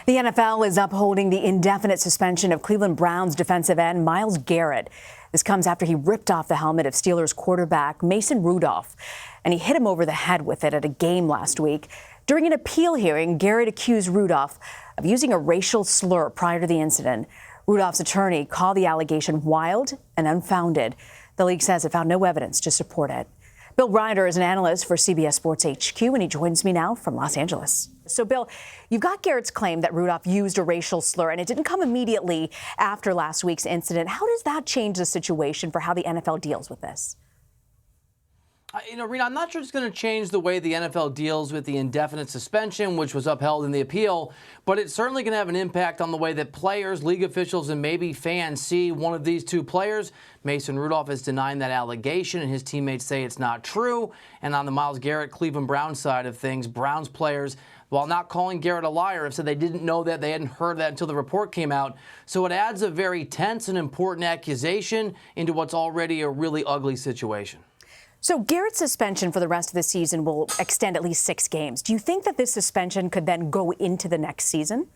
The NFL is upholding the indefinite suspension of Cleveland Browns defensive end Myles Garrett. This comes after he ripped off the helmet of Steelers quarterback Mason Rudolph, and he hit him over the head with it at a game last week. During an appeal hearing, Garrett accused Rudolph of using a racial slur prior to the incident. Rudolph's attorney called the allegation wild and unfounded. The league says it found no evidence to support it. Bill Reiter is an analyst for CBS Sports HQ, and he joins me now from Los Angeles. So, Bill, you've got Garrett's claim that Rudolph used a racial slur, and it didn't come immediately after last week's incident. How does that change the situation for how the NFL deals with this? Rena, I'm not sure it's going to change the way the NFL deals with the indefinite suspension, which was upheld in the appeal, but it's certainly going to have an impact on the way that players, league officials, and maybe fans see one of these two players. Mason Rudolph is denying that allegation, and his teammates say it's not true. And on the Myles Garrett Cleveland Browns side of things, Browns players, while not calling Garrett a liar, have said they didn't know that, they hadn't heard that until the report came out. So it adds a very tense and important accusation into what's already a really ugly situation. So Garrett's suspension for the rest of the season will extend at least 6 games. Do you think that this suspension could then go into the next season?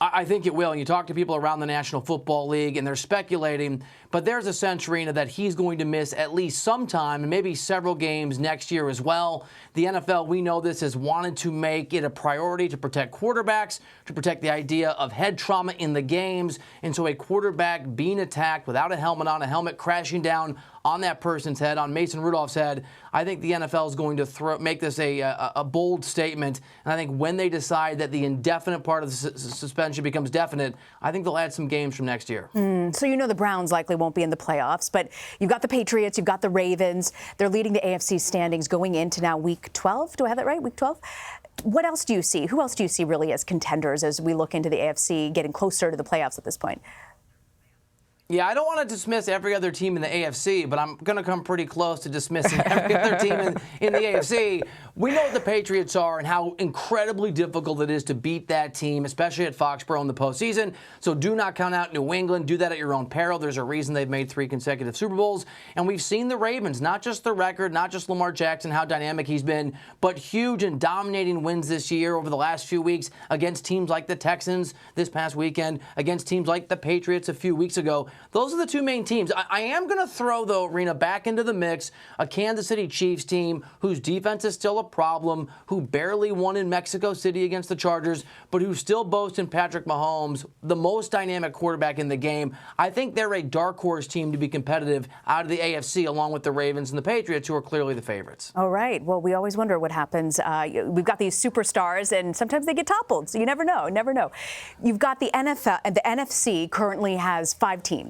I think it will. You talk to people around the National Football League, and they're speculating, but there's a sense, Rena, that he's going to miss at least some time and maybe several games next year as well. The NFL, we know this, has wanted to make it a priority to protect quarterbacks, to protect the idea of head trauma in the games. And so a quarterback being attacked without a helmet on, a helmet crashing down on that person's head, on Mason Rudolph's head, I think the NFL is going to make this a bold statement. And I think when they decide that the indefinite part of the suspension becomes definite, I think they'll add some games from next year. So you know the Browns likely won't be in the playoffs, but you've got the Patriots, you've got the Ravens. They're leading the AFC standings going into now week 12. Do I have that right? Week 12? What else do you see? Who else do you see really as contenders as we look into the AFC getting closer to the playoffs at this point? Yeah, I don't want to dismiss every other team in the AFC, but I'm going to come pretty close to dismissing every other team in the AFC. We know what the Patriots are and how incredibly difficult it is to beat that team, especially at Foxborough in the postseason. So do not count out New England. Do that at your own peril. There's a reason they've made 3 consecutive Super Bowls. And we've seen the Ravens, not just the record, not just Lamar Jackson, how dynamic he's been, but huge and dominating wins this year over the last few weeks against teams like the Texans this past weekend, against teams like the Patriots a few weeks ago. Those are the 2 main teams. I am going to throw, though, Rena, back into the mix a Kansas City Chiefs team whose defense is still a problem, who barely won in Mexico City against the Chargers, but who still boast in Patrick Mahomes, the most dynamic quarterback in the game. I think they're a dark horse team to be competitive out of the AFC, along with the Ravens and the Patriots, who are clearly the favorites. All right. Well, we always wonder what happens. We've got these superstars, and sometimes they get toppled, so you never know. Never know. You've got the NFL, and the NFC currently has 5 teams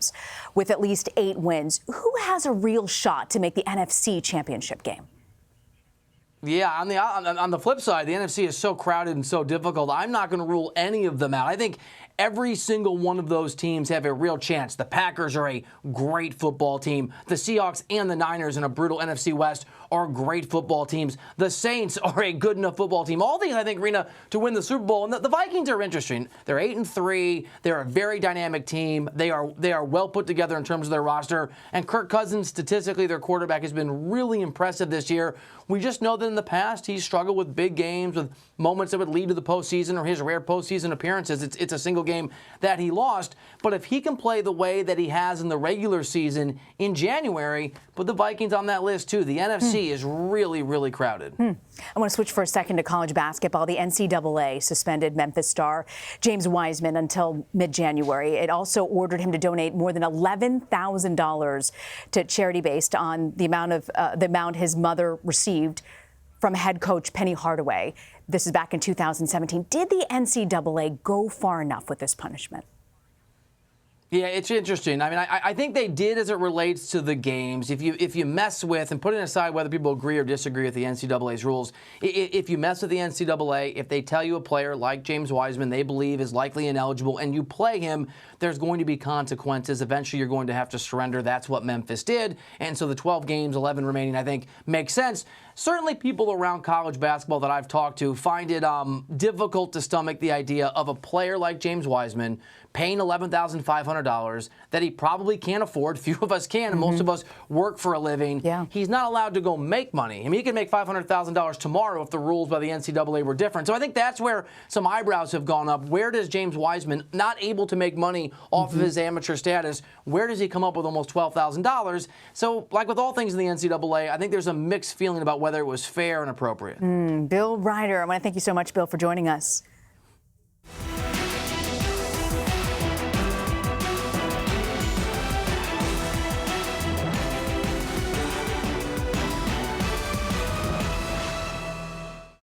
with at least 8 wins. Who has a real shot to make the NFC championship game? Yeah, on the flip side, the NFC is so crowded and so difficult. I'm not going to rule any of them out. I think every single one of those teams have a real chance. The Packers are a great football team. The Seahawks and the Niners in a brutal NFC West are great football teams. The Saints are a good enough football team. All these, I think, Rena, to win the Super Bowl. And the Vikings are interesting. They're 8-3. They're a very dynamic team. They are well put together in terms of their roster. And Kirk Cousins, statistically, their quarterback, has been really impressive this year. We just know that in the past he's struggled with big games, with moments that would lead to the postseason or his rare postseason appearances. It's a single game that he lost. But if he can play the way that he has in the regular season in January, put the Vikings on that list too. The NFC is really, really crowded. I want to switch for a second to college basketball. The NCAA suspended Memphis star James Wiseman until mid-January. It also ordered him to donate more than $11,000 to charity based on the amount his mother received from head coach Penny Hardaway. This is back in 2017. Did the NCAA go far enough with this punishment? Yeah, it's interesting. I mean, I think they did as it relates to the games. If you mess with, and putting aside whether people agree or disagree with the NCAA's rules, if you mess with the NCAA, if they tell you a player like James Wiseman they believe is likely ineligible and you play him, there's going to be consequences. Eventually, you're going to have to surrender. That's what Memphis did. And so the 12 games, 11 remaining, I think, makes sense. Certainly people around college basketball that I've talked to find it difficult to stomach the idea of a player like James Wiseman paying $11,500 that he probably can't afford. Few of us can, and most of us work for a living. Yeah. He's not allowed to go make money. I mean, he could make $500,000 tomorrow if the rules by the NCAA were different. So I think that's where some eyebrows have gone up. Where does James Wiseman, not able to make money off of his amateur status, where does he come up with almost $12,000? So, like with all things in the NCAA, I think there's a mixed feeling about whether it was fair and appropriate. Bill Reiter, I want to thank you so much, Bill, for joining us.